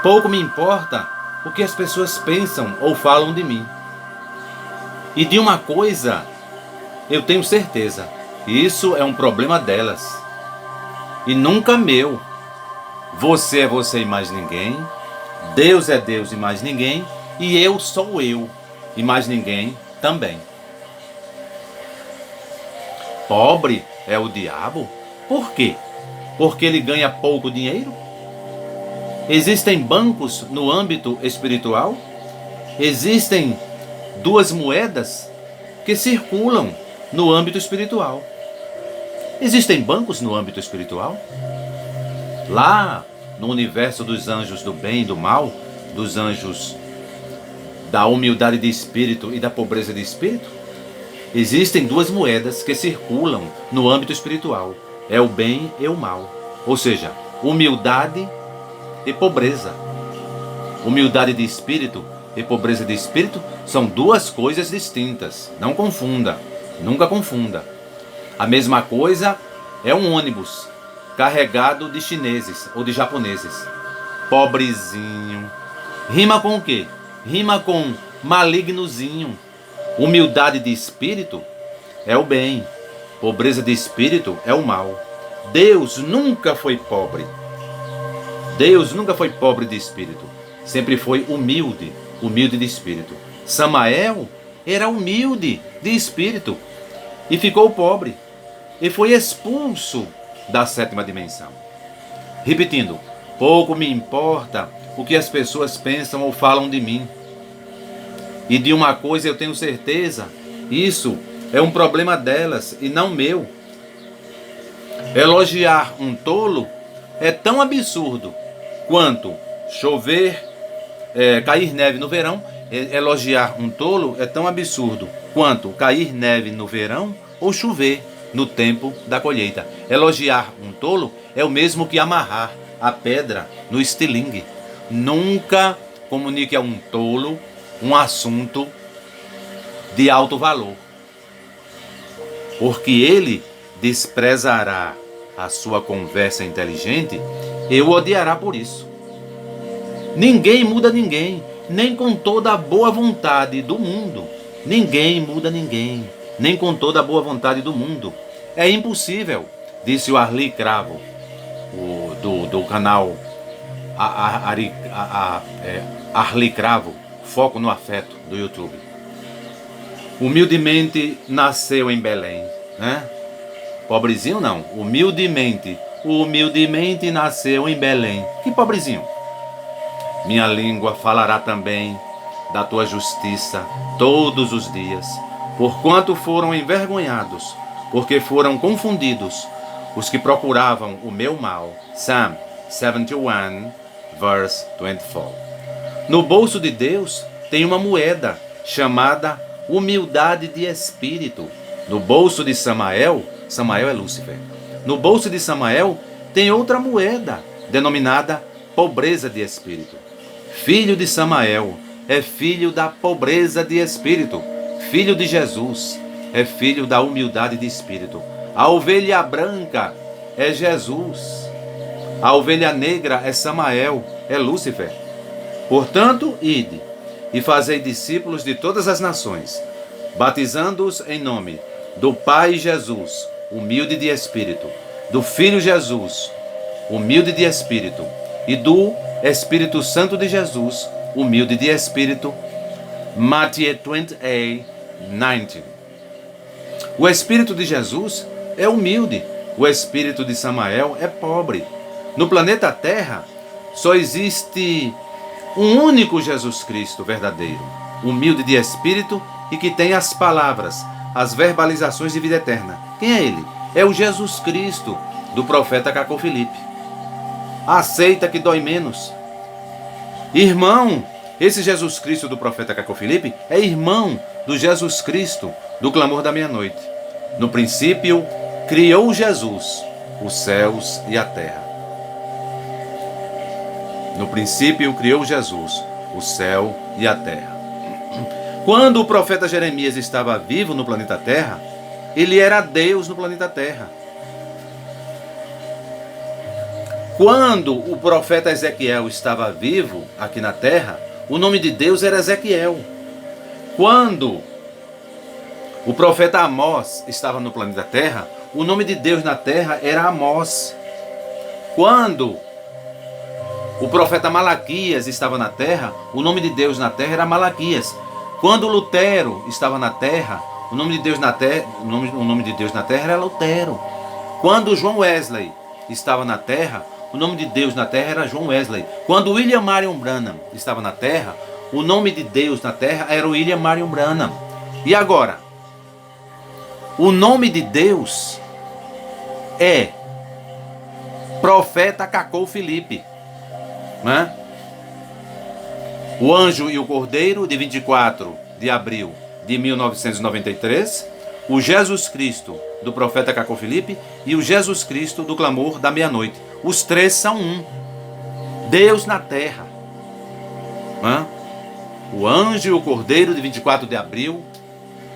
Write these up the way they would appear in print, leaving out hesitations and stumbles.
Pouco me importa o que as pessoas pensam ou falam de mim. E de uma coisa eu tenho certeza: isso é um problema delas e nunca meu. Você é você e mais ninguém. Deus é Deus e mais ninguém. E eu sou eu e mais ninguém também. Pobre é o diabo? Por quê? Porque ele ganha pouco dinheiro? Existem bancos no âmbito espiritual? Existem duas moedas que circulam no âmbito espiritual. Existem bancos no âmbito espiritual? Lá no universo dos anjos do bem e do mal, dos anjos da humildade de espírito e da pobreza de espírito, existem duas moedas que circulam no âmbito espiritual. É o bem e o mal. Ou seja, humildade e pobreza. Humildade de espírito e pobreza de espírito são duas coisas distintas. Não confunda. Nunca confunda. A mesma coisa é um ônibus carregado de chineses ou de japoneses. Pobrezinho. Rima com o quê? Rima com malignozinho. Humildade de espírito é o bem. Pobreza de espírito é o mal. Deus nunca foi pobre. Deus nunca foi pobre de espírito. Sempre foi humilde, humilde de espírito. Samael era humilde de espírito e ficou pobre. E foi expulso da sétima dimensão. Repetindo, pouco me importa o que as pessoas pensam ou falam de mim. E de uma coisa eu tenho certeza, isso é um problema delas e não meu. Elogiar um tolo é tão absurdo quanto chover, cair neve no verão. Elogiar um tolo é tão absurdo quanto cair neve no verão ou chover no tempo da colheita. Elogiar um tolo é o mesmo que amarrar a pedra no estilingue. Nunca comunique a um tolo um assunto de alto valor, porque ele desprezará a sua conversa inteligente e o odiará por isso. Ninguém muda ninguém, nem com toda a boa vontade do mundo. Ninguém muda ninguém, nem com toda a boa vontade do mundo. É impossível, disse o Arli Cravo, do canal Arli Cravo, Foco no Afeto, do YouTube. Humildemente nasceu em Belém, né? Pobrezinho não, humildemente nasceu em Belém. Que pobrezinho? Minha língua falará também da tua justiça todos os dias, porquanto foram envergonhados, porque foram confundidos os que procuravam o meu mal. Psalm 71, verse 24. No bolso de Deus tem uma moeda chamada humildade de espírito. No bolso de Samael, Samael é Lúcifer. No bolso de Samael tem outra moeda denominada pobreza de espírito. Filho de Samael é filho da pobreza de espírito. Filho de Jesus é filho da humildade de espírito. A ovelha branca é Jesus. A ovelha negra é Samael, é Lúcifer. Portanto, ide e fazei discípulos de todas as nações, batizando-os em nome do Pai Jesus, humilde de espírito, do Filho Jesus, humilde de espírito, e do Espírito Santo de Jesus, humilde de espírito. Matthew 28, 19. O Espírito de Jesus é humilde, o Espírito de Samael é pobre. No planeta Terra só existe um único Jesus Cristo verdadeiro, humilde de espírito e que tem as palavras, as verbalizações de vida eterna. Quem é ele? É o Jesus Cristo do profeta Cacó Filipe. Aceita que dói menos. Irmão, esse Jesus Cristo do profeta Cacó Filipe é irmão do Jesus Cristo do clamor da meia-noite. No princípio, criou Jesus os céus e a terra. No princípio, criou Jesus o céu e a terra. Quando o profeta Jeremias estava vivo no planeta Terra, ele era Deus no planeta Terra. Quando o profeta Ezequiel estava vivo aqui na terra, o nome de Deus era Ezequiel. Quando o profeta Amós estava no planeta Terra, o nome de Deus na terra era Amós. Quando o profeta Malaquias estava na terra, o nome de Deus na terra era Malaquias. Quando Lutero estava na terra, o nome de Deus na terra, o nome de Deus na terra era Lutero. Quando João Wesley estava na terra, o nome de Deus na terra era João Wesley. Quando William Marion Branham estava na terra, o nome de Deus na terra era William Marion Branham. E agora? O nome de Deus é Profeta Cacou Filipe, né? O Anjo e o Cordeiro, de 24 de abril de 1993, o Jesus Cristo do Profeta Cacou Filipe e o Jesus Cristo do Clamor da Meia-Noite. Os três são um. Deus na terra, né? O Anjo e o Cordeiro, de 24 de abril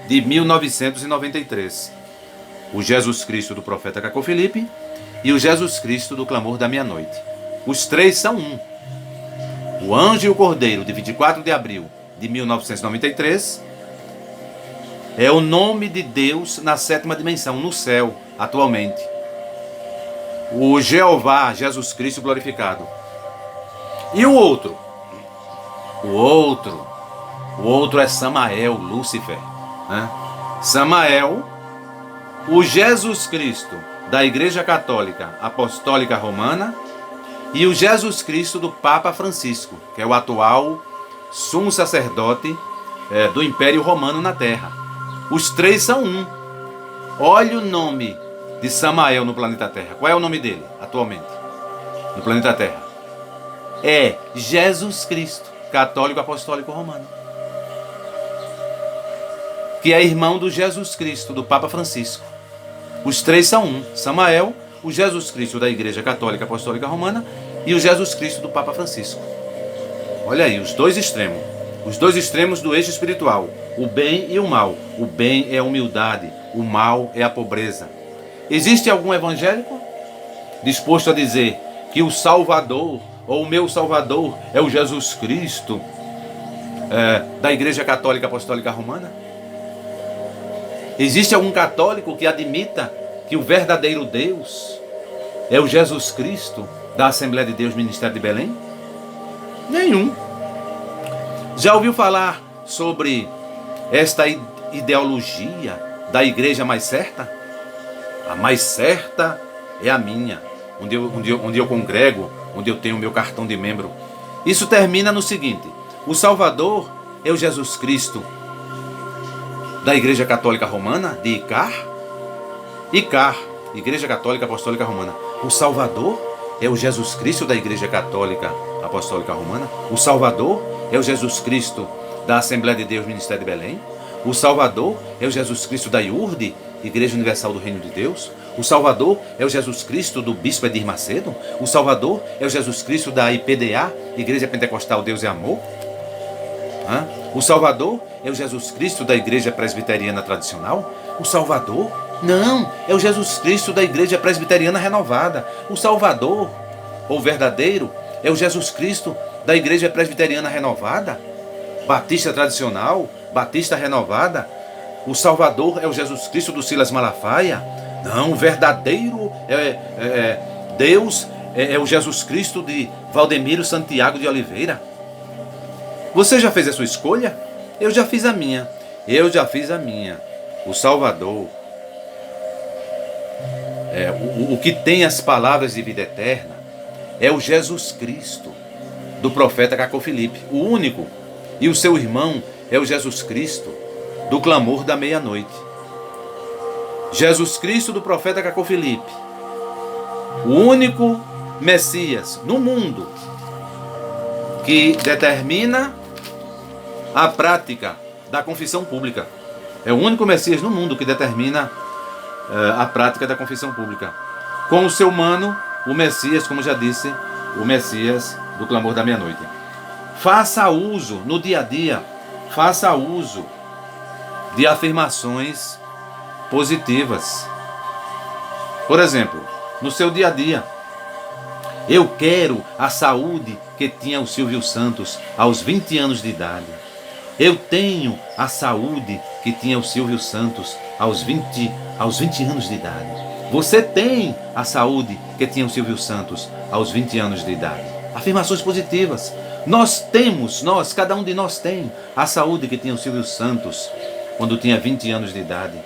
de 1993. O Jesus Cristo do Profeta Cacou Filipe e o Jesus Cristo do Clamor da Meia-Noite. Os três são um. O Anjo e o Cordeiro, de 24 de abril de 1993, é o nome de Deus na sétima dimensão, no céu, atualmente. O Jeová, Jesus Cristo glorificado. E o outro? O outro é Samael, Lúcifer, né? Samael, o Jesus Cristo da Igreja Católica Apostólica Romana e o Jesus Cristo do Papa Francisco, que é o atual sumo sacerdote do Império Romano na Terra. Os três são um. Olha o nome de Samael no planeta Terra. Qual é o nome dele atualmente no planeta Terra? É Jesus Cristo, católico apostólico romano, que é irmão do Jesus Cristo do Papa Francisco. Os três são um. Samael, o Jesus Cristo da Igreja Católica Apostólica Romana e o Jesus Cristo do Papa Francisco. Olha aí, os dois extremos. Os dois extremos do eixo espiritual. O bem e o mal. O bem é a humildade. O mal é a pobreza. Existe algum evangélico disposto a dizer que o Salvador, ou o meu Salvador, é o Jesus Cristo da Igreja Católica Apostólica Romana? Existe algum católico que admita que o verdadeiro Deus é o Jesus Cristo da Assembleia de Deus Ministério de Belém? Nenhum. Já ouviu falar sobre esta ideologia da igreja mais certa? A mais certa é a minha, onde eu congrego, onde eu tenho o meu cartão de membro. Isso termina no seguinte: o Salvador é o Jesus Cristo da Igreja Católica Romana, de Icar, Igreja Católica Apostólica Romana. O Salvador é o Jesus Cristo da Igreja Católica Apostólica Romana. O Salvador é o Jesus Cristo da Assembleia de Deus Ministério de Belém. O Salvador é o Jesus Cristo da IURD, Igreja Universal do Reino de Deus. O Salvador é o Jesus Cristo do Bispo Edir Macedo. O Salvador é o Jesus Cristo da IPDA, Igreja Pentecostal Deus e Amor. O Salvador é o Jesus Cristo da Igreja Presbiteriana Tradicional. O Salvador, não, é o Jesus Cristo da Igreja Presbiteriana Renovada. O Salvador, ou verdadeiro, é o Jesus Cristo da Igreja Presbiteriana Renovada, Batista Tradicional, Batista Renovada. O Salvador é o Jesus Cristo do Silas Malafaia. Não, o verdadeiro Deus é o Jesus Cristo de Valdemiro Santiago de Oliveira. Você já fez a sua escolha? Eu já fiz a minha. O Salvador, o que tem as palavras de vida eterna, é o Jesus Cristo do profeta Cacou Filipe, o único. E o seu irmão é o Jesus Cristo do Clamor da Meia-Noite. Jesus Cristo do profeta Cacou Filipe, o único Messias no mundo que determina a prática da confissão pública. É o único Messias no mundo que determina a prática da confissão pública. Com o seu mano, o Messias, como já disse, o Messias do Clamor da Meia-Noite. Faça uso no dia a dia, faça uso de afirmações positivas. Por exemplo, no seu dia a dia, Eu quero a saúde que tinha o Silvio Santos aos 20 anos de idade. Eu tenho a saúde que tinha o Silvio Santos aos 20 anos de idade. Você tem a saúde que tinha o Silvio Santos aos 20 anos de idade. Afirmações positivas. Cada um de nós tem a saúde que tinha o Silvio Santos quando tinha 20 anos de idade.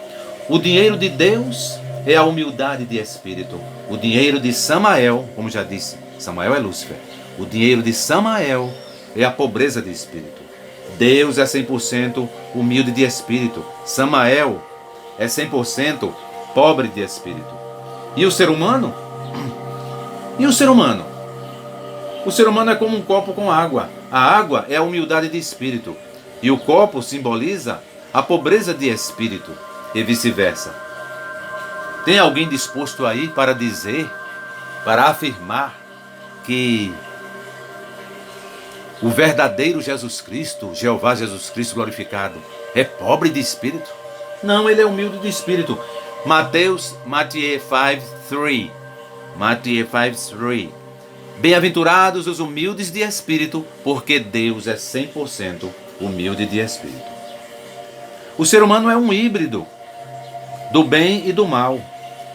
O dinheiro de Deus é a humildade de espírito. O dinheiro de Samael, como já disse, Samael é Lúcifer. O dinheiro de Samael é a pobreza de espírito. Deus é 100% humilde de espírito. Samael é 100% pobre de espírito. E o ser humano? E o ser humano? O ser humano é como um copo com água. A água é a humildade de espírito. E o copo simboliza a pobreza de espírito. E vice-versa. Tem alguém disposto aí para dizer, para afirmar que o verdadeiro Jesus Cristo, Jeová Jesus Cristo glorificado, é pobre de espírito? Não, ele é humilde de espírito. Mateus 5:3. Mateus 5:3. Bem-aventurados os humildes de espírito, porque Deus é 100% humilde de espírito. O ser humano é um híbrido do bem e do mal.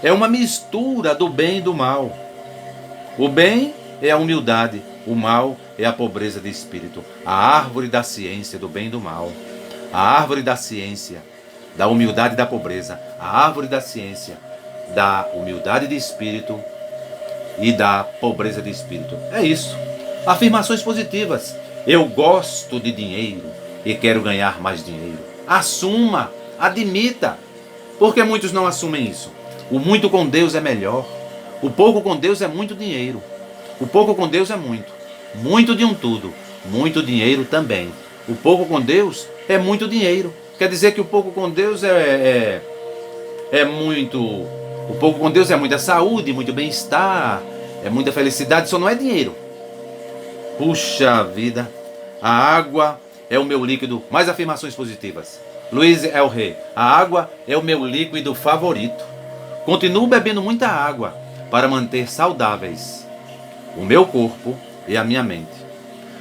É uma mistura do bem e do mal. O bem é a humildade, o mal é a pobreza de espírito. A árvore da ciência do bem e do mal. A árvore da ciência da humildade e da pobreza. A árvore da ciência da humildade de espírito e da pobreza de espírito. É isso. Afirmações positivas. Eu gosto de dinheiro e quero ganhar mais dinheiro. Assuma, admita. Porque muitos não assumem isso. O muito com Deus é melhor. O pouco com Deus é muito dinheiro. O pouco com Deus é muito. Muito de um tudo. Muito dinheiro também. O pouco com Deus é muito dinheiro. Quer dizer que o pouco com Deus é muito... O pouco com Deus é muita saúde, muito bem-estar, é muita felicidade, só não é dinheiro. Puxa vida. A água é o meu líquido. Mais afirmações positivas. Luiz é o rei. A água é o meu líquido favorito. Continuo bebendo muita água para manter saudáveis o meu corpo e a minha mente.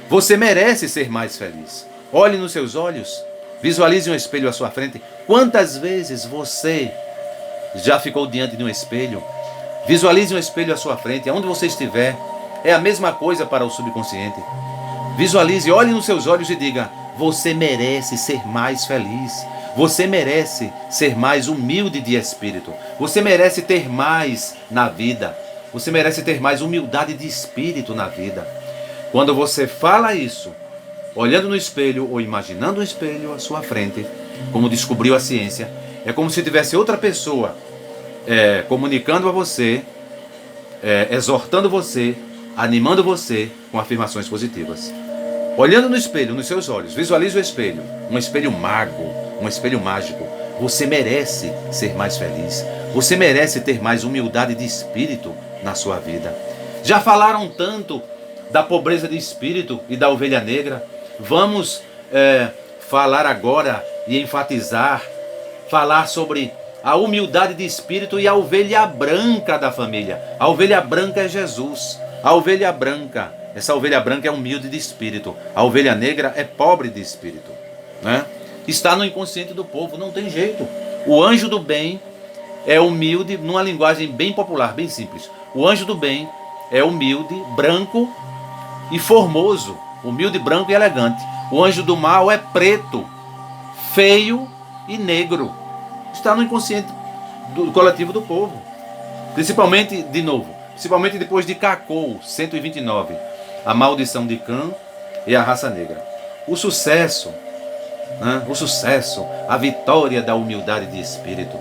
Você merece ser mais feliz. Olhe nos seus olhos. Visualize um espelho à sua frente. Quantas vezes você já ficou diante de um espelho? Visualize um espelho à sua frente. Aonde você estiver, é a mesma coisa para o subconsciente. Visualize, olhe nos seus olhos e diga: você merece ser mais feliz. Você merece ser mais humilde de espírito. Você merece ter mais na vida. Você merece ter mais humildade de espírito na vida. Quando você fala isso, olhando no espelho ou imaginando um espelho à sua frente, como descobriu a ciência, é como se tivesse outra pessoa comunicando a você, exortando você, animando você com afirmações positivas. Olhando no espelho, nos seus olhos, visualize o espelho, um espelho mago, um espelho mágico. Você merece ser mais feliz. Você merece ter mais humildade de espírito na sua vida. Já falaram tanto da pobreza de espírito e da ovelha negra. Vamos falar agora e enfatizar, falar sobre a humildade de espírito e a ovelha branca da família. A ovelha branca é Jesus. A ovelha branca, essa ovelha branca é humilde de espírito. A ovelha negra é pobre de espírito, né? Está no inconsciente do povo, não tem jeito. O anjo do bem é humilde, numa linguagem bem popular, bem simples. O anjo do bem é humilde, branco e formoso. Humilde, branco e elegante. O anjo do mal é preto, feio e negro. Está no inconsciente do coletivo do povo. Principalmente, de novo, principalmente depois de Cacou, 129. A maldição de Cã e a raça negra. O sucesso, a vitória da humildade de espírito,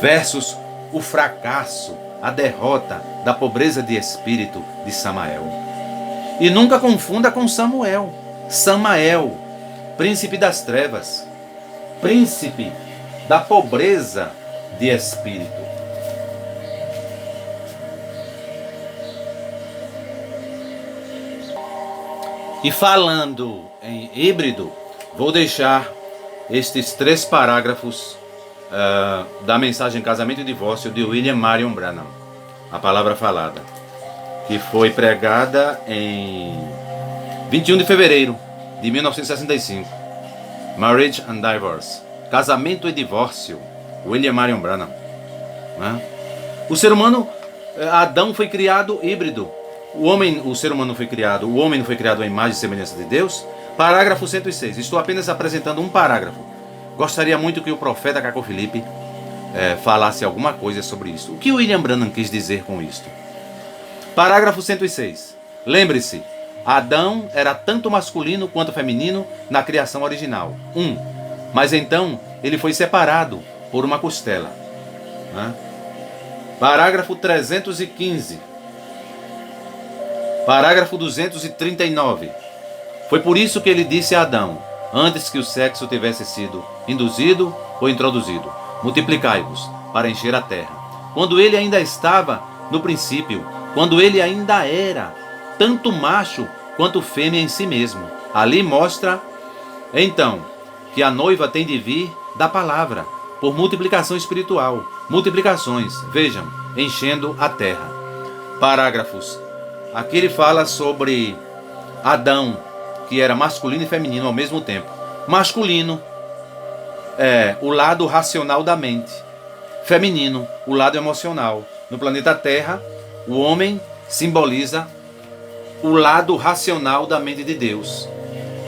versus o fracasso, a derrota da pobreza de espírito de Samael. E nunca confunda com Samuel. Samael, príncipe das trevas, príncipe da pobreza de espírito. E falando em híbrido, vou deixar estes 3 parágrafos da mensagem Casamento e Divórcio de William Marion Branham. A palavra falada. que foi pregada em 21 de fevereiro de 1965. Marriage and Divorce. Casamento e Divórcio. William Marion Branham. O ser humano, Adão foi criado híbrido. O ser humano foi criado, o homem não foi criado à imagem e semelhança de Deus. Parágrafo 106. Estou apenas apresentando um parágrafo. Gostaria muito que o profeta Caco Felipe falasse alguma coisa sobre isso. O que William Branham quis dizer com isto? Parágrafo 106. Lembre-se, Adão era tanto masculino quanto feminino na criação original. Mas então ele foi separado por uma costela. Parágrafo 315. Parágrafo 239. Foi por isso que ele disse a Adão, antes que o sexo tivesse sido induzido ou introduzido: multiplicai-vos para encher a terra. Quando ele ainda estava no princípio, quando ele ainda era tanto macho quanto fêmea em si mesmo. Ali mostra, então, que a noiva tem de vir da palavra, por multiplicação espiritual. Multiplicações, vejam, enchendo a terra. Parágrafos. Aqui ele fala sobre Adão, que era masculino e feminino ao mesmo tempo. Masculino é o lado racional da mente. Feminino, o lado emocional. No planeta Terra, o homem simboliza o lado racional da mente de Deus.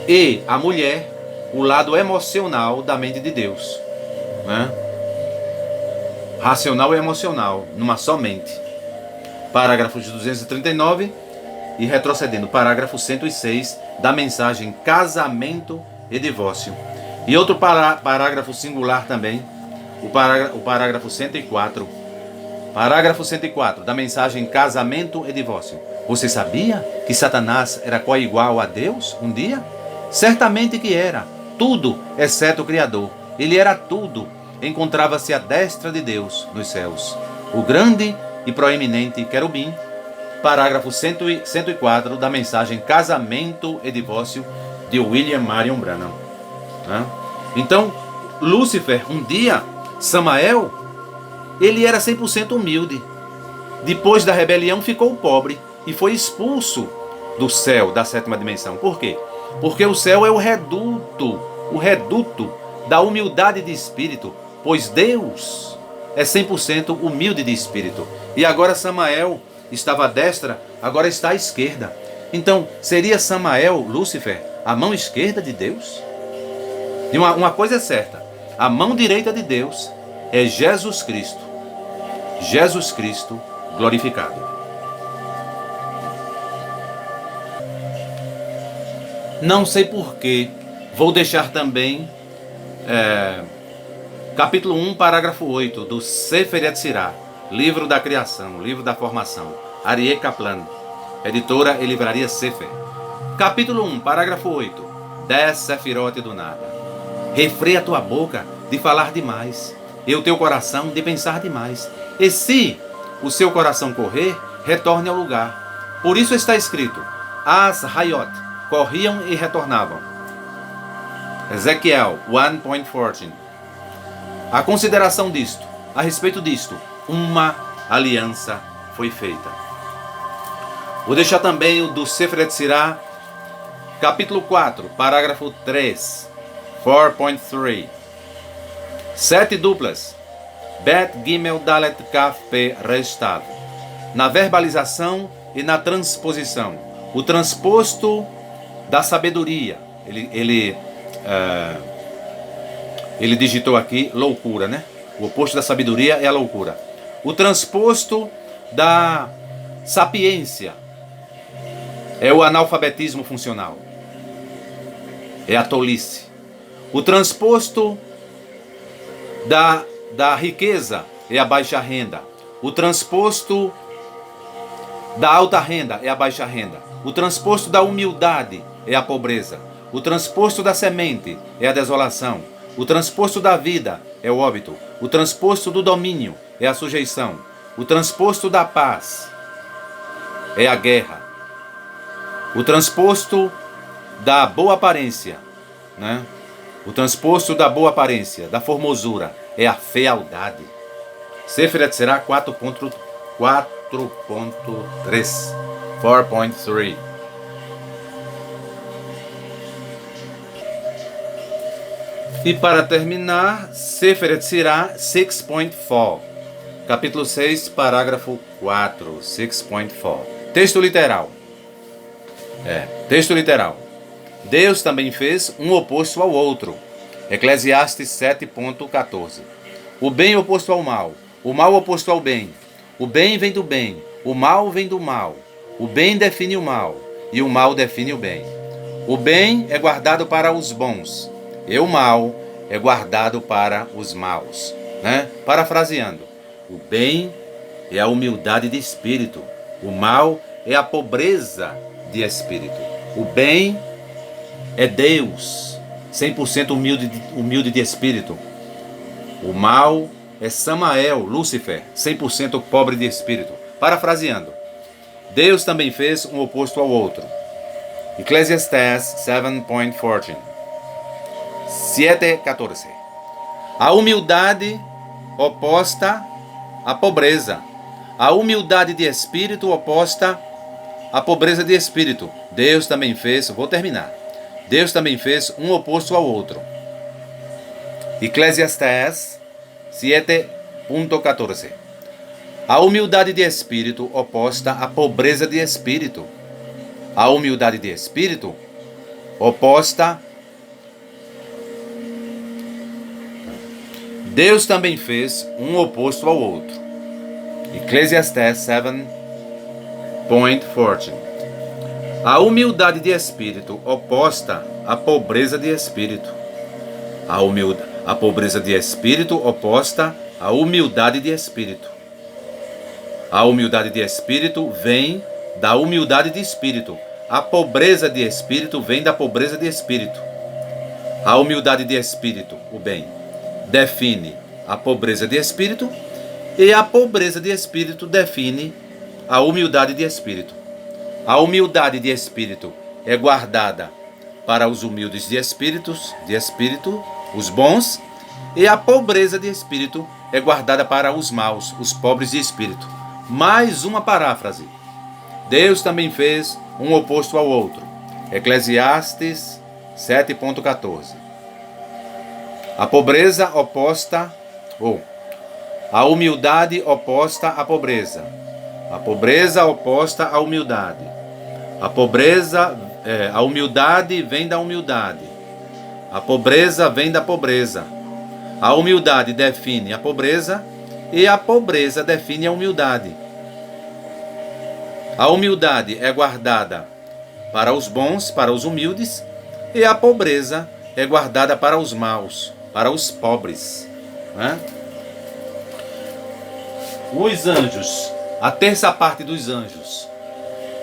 E a mulher, o lado emocional da mente de Deus. Racional e emocional, numa só mente. Parágrafo 239 e retrocedendo, parágrafo 106 da mensagem Casamento e Divórcio. E outro parágrafo singular também, o parágrafo 104. Parágrafo 104 da mensagem Casamento e Divórcio. Você sabia que Satanás era coigual a Deus um dia? Certamente que era, tudo exceto o Criador. Ele era tudo, encontrava-se à destra de Deus nos céus. O grande e proeminente querubim. Parágrafo 104 da mensagem Casamento e Divórcio de William Marion Branham. Então, Lúcifer, um dia, Samael, ele era 100% humilde. Depois da rebelião ficou pobre e foi expulso do céu, da sétima dimensão. Por quê? Porque o céu é o reduto da humildade de espírito, pois Deus é 100% humilde de espírito. E agora Samael estava à destra, agora está à esquerda. Então, seria Samael, Lúcifer, a mão esquerda de Deus? E uma coisa é certa, a mão direita de Deus é Jesus Cristo. Jesus Cristo glorificado. Não sei porquê, vou deixar também capítulo 1, parágrafo 8 do Sefer Yetzirah, livro da criação, livro da formação, Aryeh Kaplan, editora e livraria Sefer. Capítulo 1, parágrafo 8, 10 Sefirot do nada. Refreia a tua boca de falar demais, e o teu coração de pensar demais. E se o seu coração correr, retorne ao lugar. Por isso está escrito, as Hayot corriam e retornavam. Ezequiel 1.14. A consideração disto, a respeito disto, uma aliança foi feita. Vou deixar também o do Sefer Yetzirah, capítulo 4, parágrafo 3, 4.3. 7 duplas. Bet Gimel Dalet Kaf Pe Restav. Na verbalização e na transposição. O transposto da sabedoria. Ele digitou aqui loucura, né? O oposto da sabedoria é a loucura. O transposto da sapiência é o analfabetismo funcional. É a tolice. O transposto da riqueza é a baixa renda. O transposto da alta renda é a baixa renda. O transposto da humildade é a pobreza. O transposto da semente é a desolação. O transposto da vida é o óbito. O transposto do domínio é a sujeição. O transposto da paz é a guerra. O transposto da boa aparência, né? O transposto da boa aparência, da formosura, é a fealdade. Sefer Yetzirah 4.4 4.3. 4.3. E para terminar, Sefer Yetzirah 6.4. Capítulo 6, parágrafo 4. 6.4. Texto literal. Texto literal. Deus também fez um oposto ao outro. Eclesiastes 7.14. O bem oposto ao mal, o mal oposto ao bem. O bem vem do bem, o mal vem do mal. O bem define o mal, e o mal define o bem. O bem é guardado para os bons, e o mal é guardado para os maus. Parafraseando, o bem é a humildade de espírito, o mal é a pobreza de espírito. O bem é Deus, 100% humilde de espírito. O mal é Samael, Lúcifer, 100% pobre de espírito. Parafraseando, Deus também fez um oposto ao outro. Eclesiastes 7.14. 7.14. A humildade oposta à pobreza. A humildade de espírito oposta à pobreza de espírito. Deus também fez, vou terminar. Deus também fez um oposto ao outro. Eclesiastes 7.14. A humildade de espírito oposta à pobreza de espírito. A humildade de espírito oposta. Deus também fez um oposto ao outro. Eclesiastes 7.14. A humildade de espírito oposta à pobreza de espírito. A pobreza de espírito oposta à humildade de espírito. A humildade de espírito vem da humildade de espírito. A pobreza de espírito vem da pobreza de espírito. A humildade de espírito, o bem, define a pobreza de espírito, e a pobreza de espírito define a humildade de espírito. A humildade de espírito é guardada para os humildes de espírito, os bons, e a pobreza de espírito é guardada para os maus, os pobres de espírito. Mais uma paráfrase. Deus também fez um oposto ao outro. Eclesiastes 7.14. A pobreza oposta, a humildade oposta à pobreza. A pobreza oposta à humildade. A humildade vem da humildade. A pobreza vem da pobreza. A humildade define a pobreza e a pobreza define a humildade. A humildade é guardada para os bons, para os humildes, e a pobreza é guardada para os maus, para os pobres. Os anjos, a terça parte dos anjos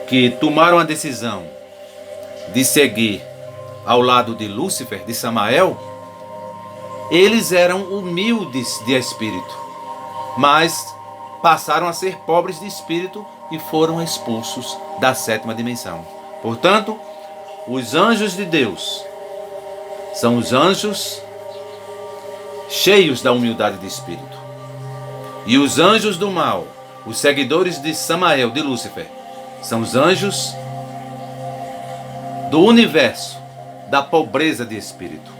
que tomaram a decisão de seguir ao lado de Lúcifer, de Samael, eles eram humildes de espírito, mas passaram a ser pobres de espírito e foram expulsos da sétima dimensão. Portanto, os anjos de Deus são os anjos cheios da humildade de espírito. E os anjos do mal, os seguidores de Samael, de Lúcifer, são os anjos do universo da pobreza de espírito.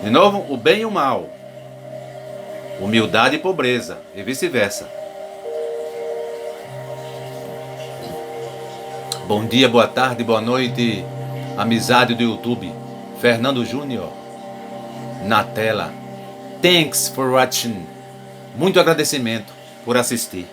De novo, o bem e o mal, humildade e pobreza, e vice-versa. Bom dia, boa tarde, boa noite, amizade do YouTube. Fernando Júnior, na tela. Thanks for watching. Muito agradecimento por assistir.